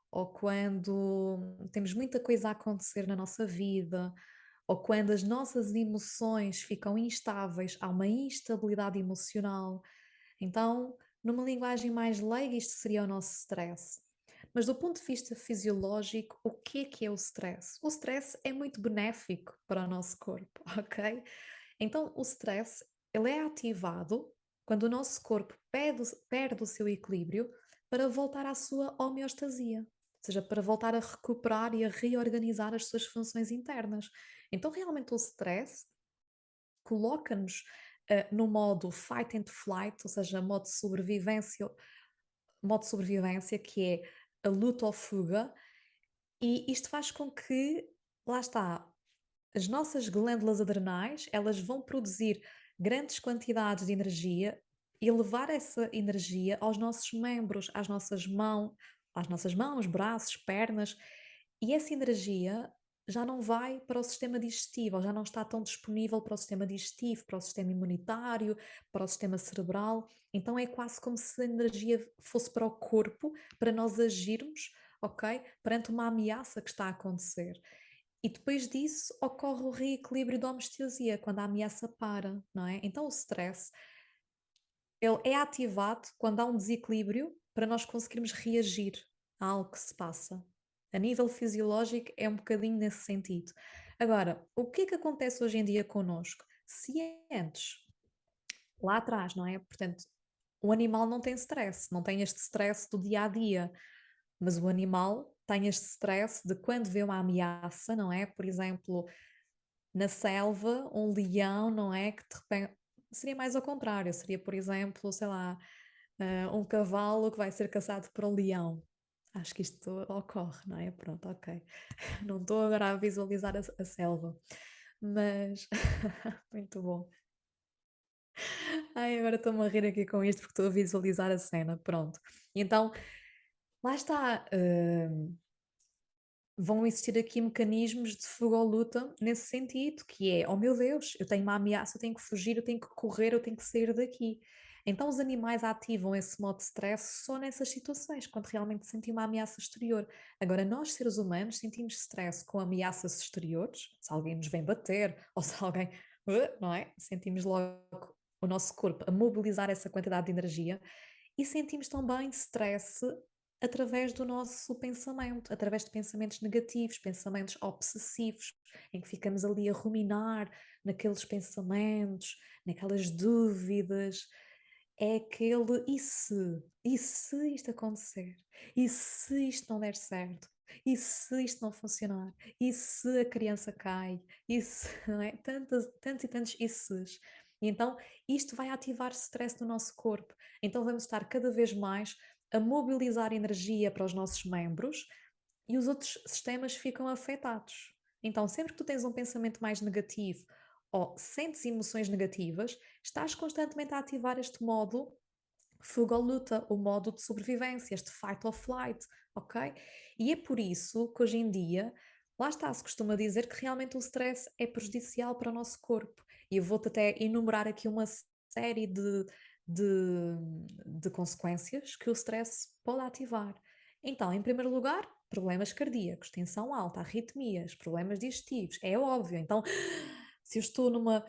ou quando temos muita coisa a acontecer na nossa vida, ou quando as nossas emoções ficam instáveis, há uma instabilidade emocional. Então, numa linguagem mais leiga, isto seria o nosso stress. Mas do ponto de vista fisiológico, o que é o stress? O stress é muito benéfico para o nosso corpo, ok? Então, o stress, ele é ativado quando o nosso corpo perde o seu equilíbrio para voltar à sua homeostasia, ou seja, para voltar a recuperar e a reorganizar as suas funções internas. Então, realmente, o stress coloca-nos no modo fight and flight, ou seja, modo de sobrevivência, que é a luta ou fuga, e isto faz com que, lá está, as nossas glândulas adrenais, elas vão produzir grandes quantidades de energia e levar essa energia aos nossos membros, às nossas mãos, braços, pernas, e essa energia já não vai para o sistema digestivo, ou já não está tão disponível para o sistema digestivo, para o sistema imunitário, para o sistema cerebral. Então é quase como se a energia fosse para o corpo, para nós agirmos, ok? Perante uma ameaça que está a acontecer. E depois disso ocorre o reequilíbrio da homeostasia, quando a ameaça para, não é? Então o stress, ele é ativado quando há um desequilíbrio para nós conseguirmos reagir a algo que se passa. A nível fisiológico é um bocadinho nesse sentido. Agora, o que é que acontece hoje em dia connosco? Se antes, lá atrás, não é? Portanto, o animal não tem stress, não tem este stress do dia a dia, mas o animal tem este stress de quando vê uma ameaça, não é? Por exemplo, na selva, um leão, não é? Que de repente seria mais ao contrário, seria, por exemplo, sei lá, um cavalo que vai ser caçado por um leão. Acho que isto ocorre, não é? Pronto, ok. Não estou agora a visualizar a selva. Mas muito bom. Ai, agora estou-me a rir aqui com isto porque estou a visualizar a cena, pronto. E então, lá está, vão existir aqui mecanismos de fuga ou luta nesse sentido, que é: "Oh meu Deus, eu tenho uma ameaça, eu tenho que fugir, eu tenho que correr, eu tenho que sair daqui". Então os animais ativam esse modo de stress só nessas situações, quando realmente sentem uma ameaça exterior. Agora nós, seres humanos, sentimos stress com ameaças exteriores, se alguém nos vem bater ou se alguém, não é? Sentimos logo o nosso corpo a mobilizar essa quantidade de energia e sentimos também stress através do nosso pensamento, através de pensamentos negativos, pensamentos obsessivos, em que ficamos ali a ruminar naqueles pensamentos, naquelas dúvidas. É aquele e se isto acontecer? E se isto não der certo? E se isto não funcionar? E se a criança cai? E se, não é? Tantos e tantos e ses. E então isto vai ativar stress no nosso corpo. Então vamos estar cada vez mais a mobilizar energia para os nossos membros e os outros sistemas ficam afetados. Então, sempre que tu tens um pensamento mais negativo ou sentes emoções negativas, estás constantemente a ativar este modo fuga ou luta, o modo de sobrevivência, este fight or flight, ok? E é por isso que hoje em dia, lá está, se costuma dizer que realmente o stress é prejudicial para o nosso corpo. E eu vou-te até enumerar aqui uma série de, de consequências que o stress pode ativar. Então, em primeiro lugar, problemas cardíacos, tensão alta, arritmias, problemas digestivos, é óbvio. Então, se eu estou numa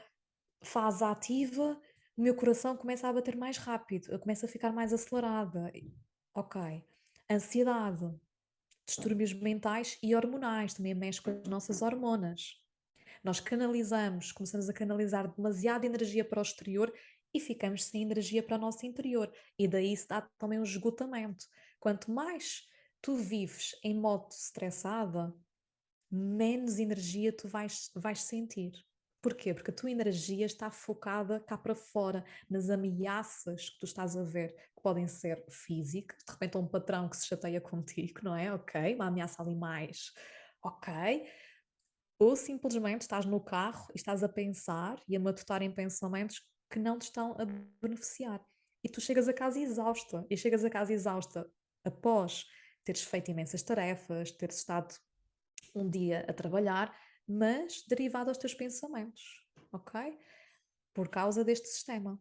fase ativa, o meu coração começa a bater mais rápido, eu começo a ficar mais acelerada. Ok. Ansiedade, distúrbios mentais e hormonais, também mexe com as nossas hormonas. Nós canalizamos, começamos a canalizar demasiada energia para o exterior e ficamos sem energia para o nosso interior. E daí se dá também um esgotamento. Quanto mais tu vives em modo estressada, menos energia tu vais sentir. Porquê? Porque a tua energia está focada cá para fora, nas ameaças que tu estás a ver, que podem ser físicas, de repente um patrão que se chateia contigo, não é? Ok, uma ameaça ali mais, ok. Ou simplesmente estás no carro e estás a pensar e a matutar em pensamentos que não te estão a beneficiar. E tu chegas a casa exausta, e chegas a casa exausta após teres feito imensas tarefas, teres estado um dia a trabalhar, mas derivado aos teus pensamentos, ok? Por causa deste sistema.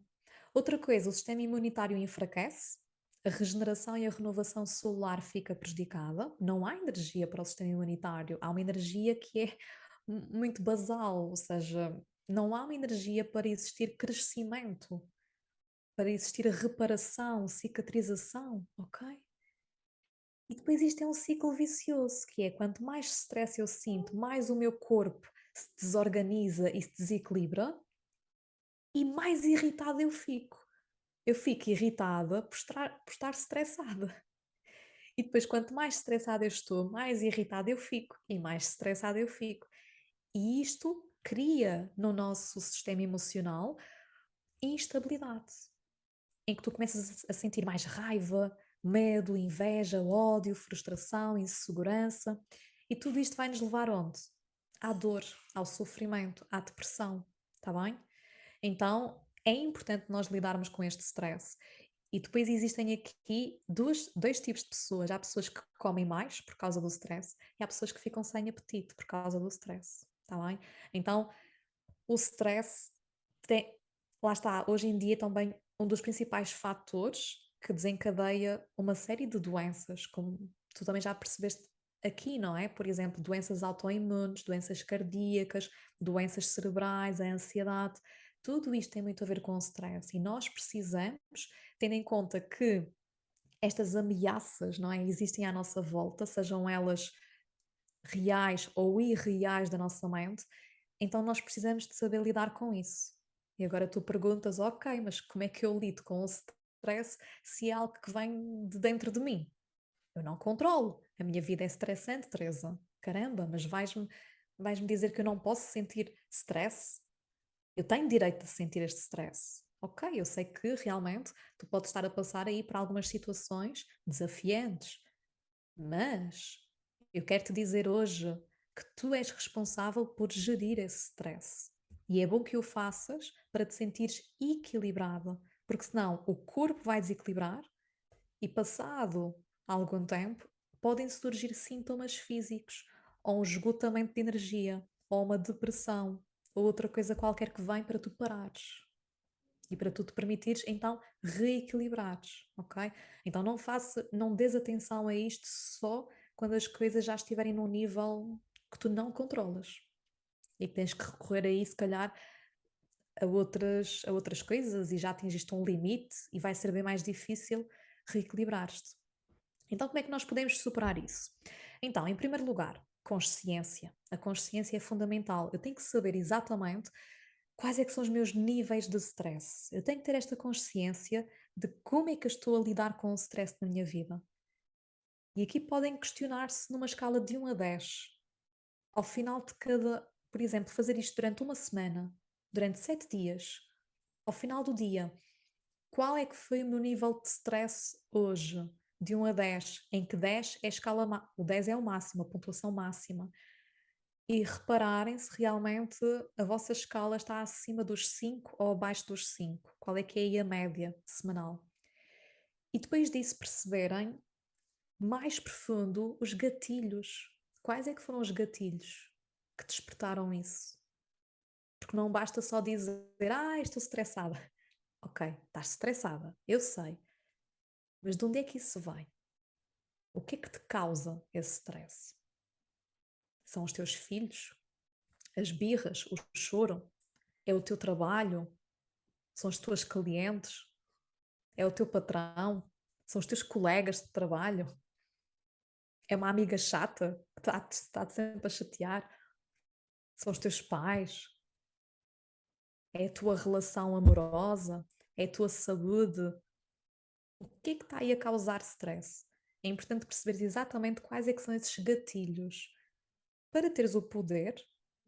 Outra coisa, o sistema imunitário enfraquece, a regeneração e a renovação celular fica prejudicada, não há energia para o sistema imunitário, há uma energia que é muito basal, ou seja, não há uma energia para existir crescimento, para existir reparação, cicatrização, ok? E depois isto é um ciclo vicioso, que é quanto mais stress eu sinto, mais o meu corpo se desorganiza e se desequilibra e mais irritada eu fico. Eu fico irritada por estar estressada. E depois, quanto mais estressada eu estou, mais irritada eu fico e mais estressada eu fico. E isto cria no nosso sistema emocional instabilidade, em que tu começas a sentir mais raiva, medo, inveja, ódio, frustração, insegurança, e tudo isto vai nos levar onde? À dor, ao sofrimento, à depressão, está bem? Então é importante nós lidarmos com este stress. E depois existem aqui dois tipos de pessoas. Há pessoas que comem mais por causa do stress e há pessoas que ficam sem apetite por causa do stress, está bem? Então o stress tem, lá está, hoje em dia também um dos principais fatores que desencadeia uma série de doenças, como tu também já percebeste aqui, não é? Por exemplo, doenças autoimunes, doenças cardíacas, doenças cerebrais, a ansiedade, tudo isto tem muito a ver com o stress e nós precisamos, tendo em conta que estas ameaças, não é, existem à nossa volta, sejam elas reais ou irreais da nossa mente, então nós precisamos de saber lidar com isso. E agora tu perguntas, ok, mas como é que eu lido com o stress se é algo que vem de dentro de mim? Eu não controlo. A minha vida é estressante, Teresa. Caramba, mas vais-me dizer que eu não posso sentir stress? Eu tenho direito de sentir este stress. Ok, eu sei que realmente tu podes estar a passar aí por algumas situações desafiantes, mas eu quero te dizer hoje que tu és responsável por gerir esse stress. E é bom que o faças para te sentires equilibrada, porque senão o corpo vai desequilibrar e passado algum tempo podem surgir sintomas físicos, ou um esgotamento de energia, ou uma depressão, ou outra coisa qualquer que vem para tu parares. E para tu te permitires então reequilibrares, ok? Então não dês atenção a isto só quando as coisas já estiverem num nível que tu não controlas e que tens que recorrer aí se calhar a outras coisas e já atingiste um limite e vai ser bem mais difícil reequilibrar-te. Então como é que nós podemos superar isso? Então, em primeiro lugar, consciência. A consciência é fundamental. Eu tenho que saber exatamente quais é que são os meus níveis de stress. Eu tenho que ter esta consciência de como é que eu estou a lidar com o stress na minha vida. E aqui podem questionar-se numa escala de 1 a 10. Ao final de cada, por exemplo, fazer isto durante uma semana, durante 7 dias, ao final do dia, qual é que foi o meu nível de stress hoje? De 1 a 10, em que 10 é a escala, o 10 é o máximo, a pontuação máxima. E repararem se realmente a vossa escala está acima dos 5 ou abaixo dos 5. Qual é que é aí a média semanal? E depois disso perceberem mais profundo os gatilhos. Quais é que foram os gatilhos que despertaram isso? Porque não basta só dizer, estou estressada. Ok, estás estressada, eu sei. Mas de onde é que isso vem? O que é que te causa esse stress? São os teus filhos? As birras? O choro? É o teu trabalho? São as tuas clientes? É o teu patrão? São os teus colegas de trabalho? É uma amiga chata que está-te sempre a chatear? São os teus pais? É a tua relação amorosa? É a tua saúde? O que é que está aí a causar stress? É importante perceber exatamente quais é que são esses gatilhos para teres o poder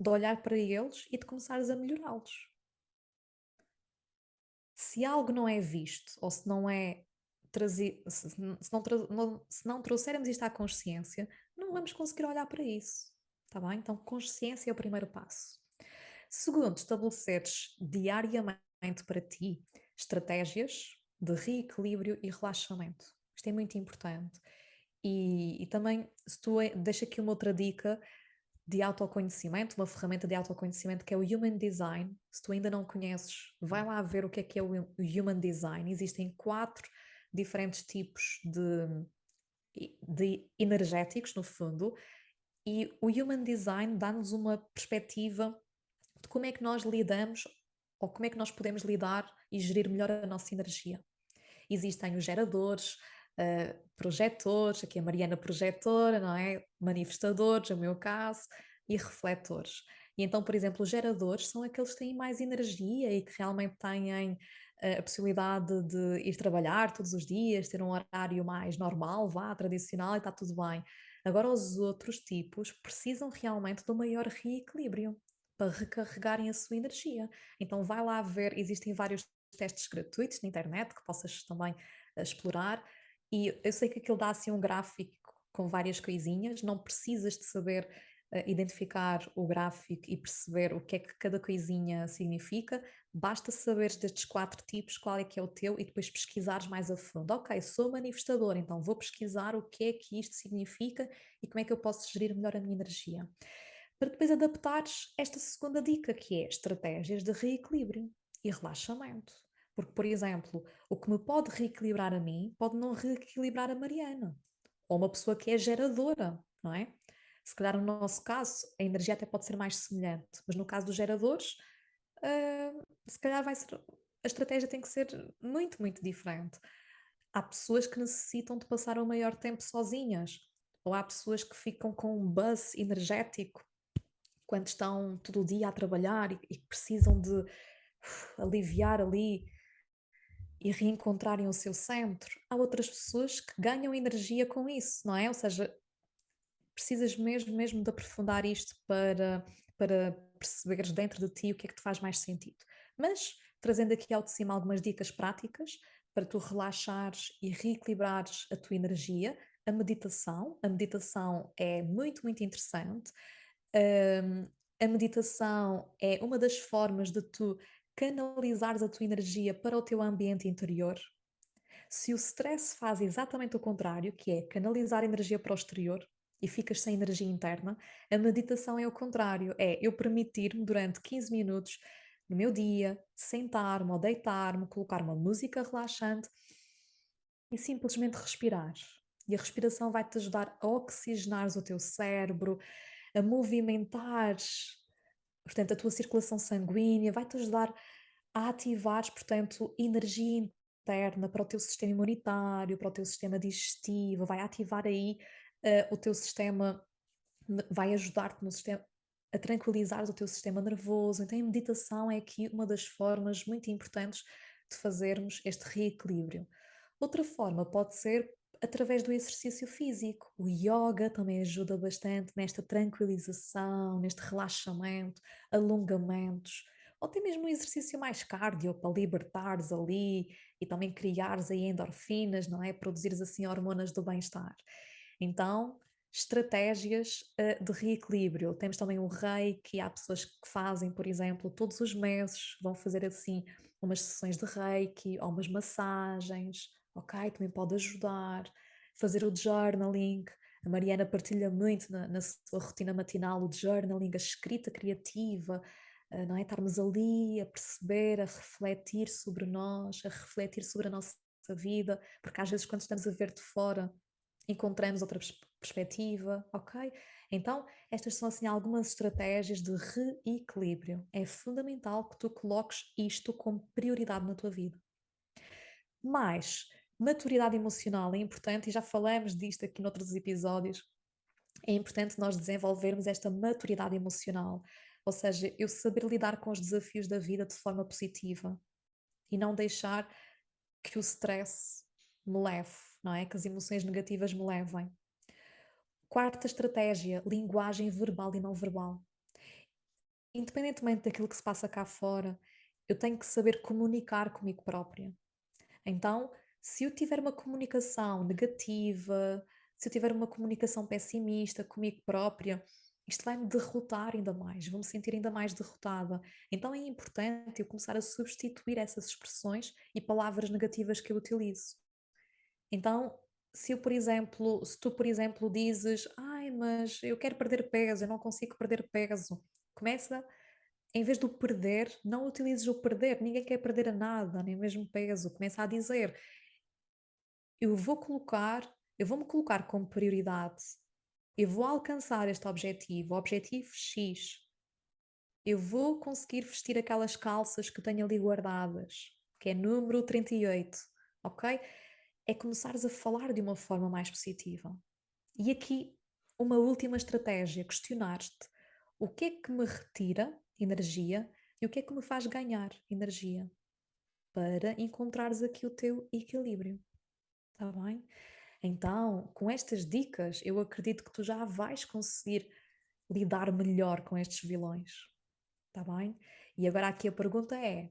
de olhar para eles e de começares a melhorá-los. Se algo não é visto ou se não é trazido, se não trouxermos isto à consciência, não vamos conseguir olhar para isso. Tá bem? Então, consciência é o primeiro passo. Segundo, estabeleceres diariamente para ti estratégias de reequilíbrio e relaxamento. Isto é muito importante. E também, se tu deixa aqui uma outra dica de autoconhecimento, uma ferramenta de autoconhecimento que é o Human Design. Se tu ainda não conheces, vai lá ver o que é o Human Design. Existem 4 diferentes tipos de energéticos, no fundo, e o Human Design dá-nos uma perspectiva de como é que nós lidamos ou como é que nós podemos lidar e gerir melhor a nossa energia. Existem os geradores, projetores, aqui a Mariana projetora, não é? Manifestadores, no meu caso, e refletores. E então, por exemplo, os geradores são aqueles que têm mais energia e que realmente têm a possibilidade de ir trabalhar todos os dias, ter um horário mais normal, vá, tradicional e está tudo bem. Agora, os outros tipos precisam realmente de um maior reequilíbrio para recarregarem a sua energia. Então, vai lá ver, existem vários testes gratuitos na internet que possas também explorar. E eu sei que aquilo dá assim um gráfico com várias coisinhas, não precisas de saber identificar o gráfico e perceber o que é que cada coisinha significa, basta saberes destes 4 tipos qual é que é o teu e depois pesquisares mais a fundo. Ok, sou manifestador, então vou pesquisar o que é que isto significa e como é que eu posso gerir melhor a minha energia. Para depois adaptares esta segunda dica, que é estratégias de reequilíbrio e relaxamento. Porque, por exemplo, o que me pode reequilibrar a mim pode não reequilibrar a Mariana. Ou uma pessoa que é geradora, não é? Se calhar no nosso caso a energia até pode ser mais semelhante, mas no caso dos geradores, se calhar a estratégia tem que ser muito, muito diferente. Há pessoas que necessitam de passar o maior tempo sozinhas, ou há pessoas que ficam com um buzz energético quando estão todo o dia a trabalhar e precisam de aliviar ali e reencontrarem o seu centro. Há outras pessoas que ganham energia com isso, não é? Ou seja, precisas mesmo de aprofundar isto para perceberes dentro de ti o que é que te faz mais sentido. Mas, trazendo aqui ao de cima algumas dicas práticas para tu relaxares e reequilibrares a tua energia, a meditação é muito, muito interessante. Hum, a meditação é uma das formas de tu canalizares a tua energia para o teu ambiente interior. Se o stress faz exatamente o contrário, que é canalizar energia para o exterior e ficas sem energia interna, a meditação é o contrário, é eu permitir-me durante 15 minutos no meu dia sentar-me ou deitar-me, colocar uma música relaxante e simplesmente respirar. E a respiração vai-te ajudar a oxigenares o teu cérebro, a movimentares, portanto, a tua circulação sanguínea, vai-te ajudar a ativares, portanto, energia interna para o teu sistema imunitário, para o teu sistema digestivo, vai ativar aí o teu sistema, vai ajudar-te no sistema a tranquilizar o teu sistema nervoso. Então, a meditação é aqui uma das formas muito importantes de fazermos este reequilíbrio. Outra forma pode ser através do exercício físico. O yoga também ajuda bastante nesta tranquilização, neste relaxamento, alongamentos, ou até mesmo um exercício mais cardio para libertares ali e também criares aí endorfinas, não é? Produzires assim hormonas do bem-estar. Então, estratégias de reequilíbrio. Temos também o reiki, há pessoas que fazem, por exemplo, todos os meses, vão fazer assim umas sessões de reiki ou umas massagens, ok? Também pode ajudar. Fazer o journaling. A Mariana partilha muito na sua rotina matinal o journaling, a escrita criativa, não é? Estarmos ali a perceber, a refletir sobre nós, a refletir sobre a nossa vida, porque às vezes quando estamos a ver de fora encontramos outra perspectiva, ok? Então, estas são assim algumas estratégias de reequilíbrio. É fundamental que tu coloques isto como prioridade na tua vida. Mas maturidade emocional é importante e já falamos disto aqui noutros episódios. É importante nós desenvolvermos esta maturidade emocional, ou seja, eu saber lidar com os desafios da vida de forma positiva e não deixar que o stress me leve, não é? Que as emoções negativas me levem. Quarta estratégia, linguagem verbal e não verbal. Independentemente daquilo que se passa cá fora, eu tenho que saber comunicar comigo própria. Então, se eu tiver uma comunicação negativa, se eu tiver uma comunicação pessimista comigo própria, isto vai-me derrotar ainda mais, vou-me sentir ainda mais derrotada. Então é importante eu começar a substituir essas expressões e palavras negativas que eu utilizo. Então, se eu, por exemplo, se tu, por exemplo, dizes, ai, mas eu quero perder peso, eu não consigo perder peso, começa, em vez do perder, não utilizes o perder, ninguém quer perder a nada, nem mesmo peso, começa a dizer, eu vou colocar, eu vou-me colocar como prioridade, eu vou alcançar este objetivo, o objetivo X, eu vou conseguir vestir aquelas calças que tenho ali guardadas, que é número 38, ok? É começares a falar de uma forma mais positiva. E aqui, uma última estratégia: questionar-te o que é que me retira energia e o que é que me faz ganhar energia, para encontrares aqui o teu equilíbrio, está bem? Então, com estas dicas, eu acredito que tu já vais conseguir lidar melhor com estes vilões, está bem? E agora aqui a pergunta é: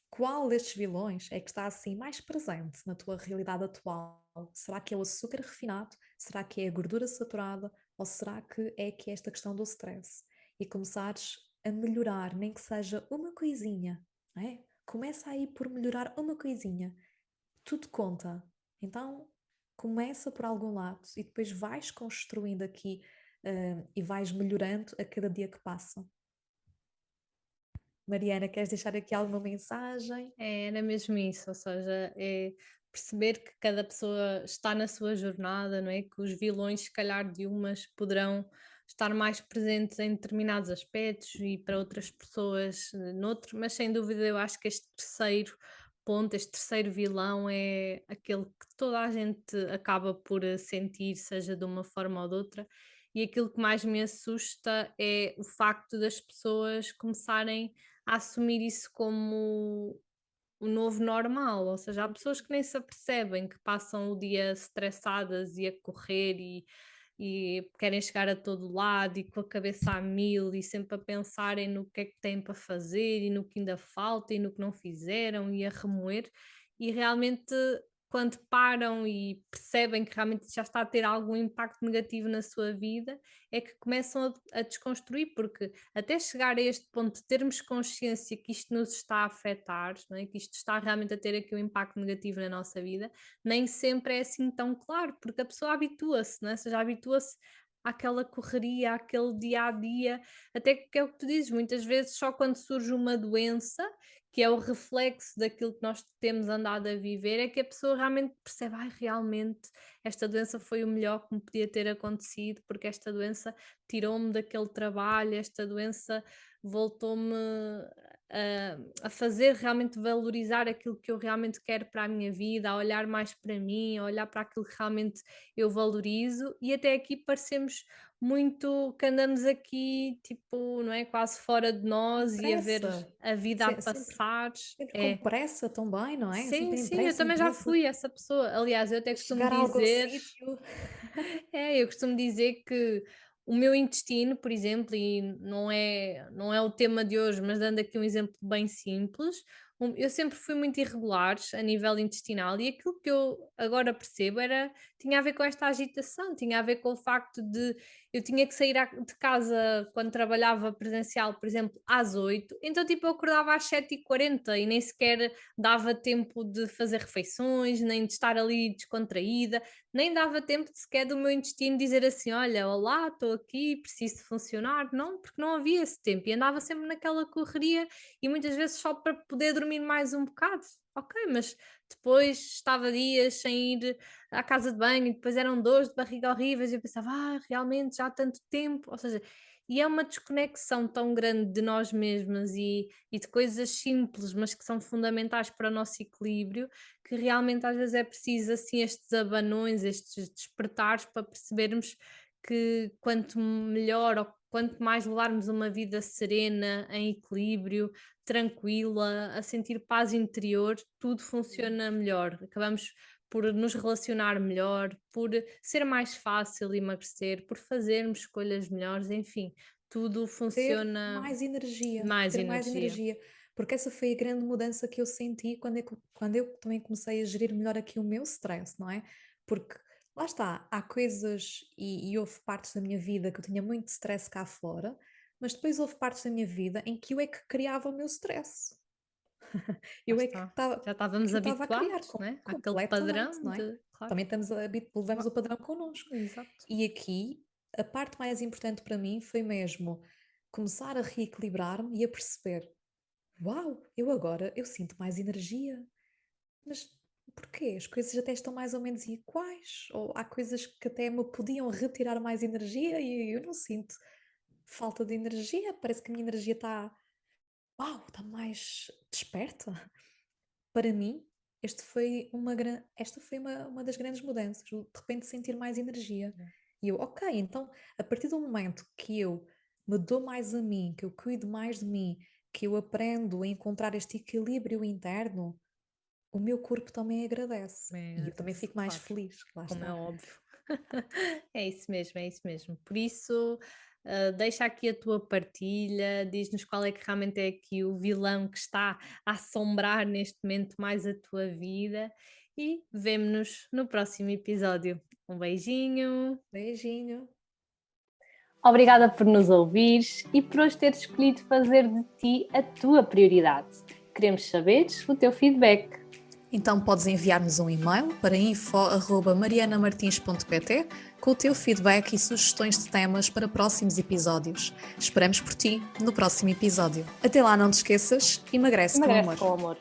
qual destes vilões é que está assim mais presente na tua realidade atual? Será que é o açúcar refinado? Será que é a gordura saturada? Ou será que é esta questão do stress? E começares a melhorar, nem que seja uma coisinha, não é? Começa aí por melhorar uma coisinha. Tudo conta. Então, começa por algum lado e depois vais construindo aqui, e vais melhorando a cada dia que passa. Mariana, queres deixar aqui alguma mensagem?
Era mesmo isso, ou seja, é perceber que cada pessoa está na sua jornada, não é? Que os vilões, se calhar, de umas poderão estar mais presentes em determinados aspectos e para outras pessoas noutro, mas sem dúvida eu acho que este terceiro ponto, este terceiro vilão é aquele que toda a gente acaba por sentir, seja de uma forma ou de outra, e aquilo que mais me assusta é o facto das pessoas começarem a assumir isso como o novo normal, ou seja, há pessoas que nem se apercebem que passam o dia estressadas e a correr e querem chegar a todo lado e com a cabeça a mil e sempre a pensarem no que é que têm para fazer e no que ainda falta e no que não fizeram e a remoer. E realmente quando param e percebem que realmente já está a ter algum impacto negativo na sua vida, é que começam a desconstruir, porque até chegar a este ponto de termos consciência que isto nos está a afetar, não é? Que isto está realmente a ter aqui um impacto negativo na nossa vida, nem sempre é assim tão claro, porque a pessoa habitua-se, não é? Ou seja, habitua-se àquela correria, àquele dia a dia, até que é o que tu dizes, muitas vezes só quando surge uma doença, que é o reflexo daquilo que nós temos andado a viver, é que a pessoa realmente percebe, ai, realmente esta doença foi o melhor que me podia ter acontecido, porque esta doença tirou-me daquele trabalho, esta doença voltou-me a fazer realmente valorizar aquilo que eu realmente quero para a minha vida, a olhar mais para mim, a olhar para aquilo que realmente eu valorizo, e até aqui parecemos muito que andamos aqui, tipo, não é? Quase fora de
Com
nós e a ver
pressa,
a vida a
sempre,
passar.
sempre com
É.
pressa também, não é?
Sim,
Sempre em
sim, eu
pressa, em
também já
pressa,
fui essa pessoa. Aliás, eu até
para
costumo
chegar a algum
dizer,
sítio.
eu costumo dizer que o meu intestino, por exemplo, e não é o tema de hoje, mas dando aqui um exemplo bem simples, eu sempre fui muito irregular a nível intestinal e aquilo que eu agora percebo tinha a ver com esta agitação, tinha a ver com o facto de eu tinha que sair de casa quando trabalhava presencial, por exemplo, às 8, então tipo eu acordava às 7h40 e nem sequer dava tempo de fazer refeições, nem de estar ali descontraída, nem dava tempo de sequer do meu intestino dizer assim: "Olha, olá, estou aqui, preciso de funcionar", não, porque não havia esse tempo e andava sempre naquela correria e muitas vezes só para poder dormir mais um bocado. Ok, mas depois estava dias sem ir à casa de banho e depois eram dores de barriga horríveis e eu pensava: "Ah, realmente já há tanto tempo", ou seja, e é uma desconexão tão grande de nós mesmas e de coisas simples, mas que são fundamentais para o nosso equilíbrio, que realmente às vezes é preciso assim estes abanões, estes despertares para percebermos que quanto melhor ou quanto mais levarmos uma vida serena, em equilíbrio, tranquila, a sentir paz interior, tudo funciona melhor. Acabamos por nos relacionar melhor, por ser mais fácil emagrecer, por fazermos escolhas melhores, enfim, tudo funciona mais
Ter mais
energia.
energia, porque essa foi a grande mudança que eu senti quando eu também comecei a gerir melhor aqui o meu stress, não é? Porque lá está, há coisas e houve partes da minha vida que eu tinha muito stress cá fora, mas depois houve partes da minha vida em que eu é que criava o meu stress.
Lá
Eu é
está. Já
que
estávamos
eu estava a criar
habituados, né, àquele
completamente,
padrão
não é?
de claro.
Também levamos
Va
o padrão connosco.
Exato.
E aqui, a parte mais importante para mim foi mesmo começar a reequilibrar-me e a perceber: "Uau, eu sinto mais energia, mas porquê? As coisas até estão mais ou menos iguais, ou há coisas que até me podiam retirar mais energia e eu não sinto falta de energia, parece que a minha energia está mais desperta". Para mim, esta foi uma das grandes mudanças, o de repente sentir mais energia.
É.
E eu: "Ok, então a partir do momento que eu me dou mais a mim, que eu cuido mais de mim, que eu aprendo a encontrar este equilíbrio interno, o meu corpo também agradece
Também
e eu também
agradece,
fico mais
claro,
feliz", lá
como é
está.
óbvio. É isso mesmo, é isso mesmo. Por isso, deixa aqui a tua partilha, diz-nos qual é que realmente é aqui o vilão que está a assombrar neste momento mais a tua vida e vemo-nos no próximo episódio. Um beijinho.
Beijinho.
Obrigada por nos ouvires e por hoje teres escolhido fazer de ti a tua prioridade. Queremos saber o teu feedback.
Então podes enviar-nos um e-mail para info@marianamartins.pt com o teu feedback e sugestões de temas para próximos episódios. Esperamos por ti no próximo episódio. Até lá, não te esqueças, emagrece com
Emagrece
amor.
com amor.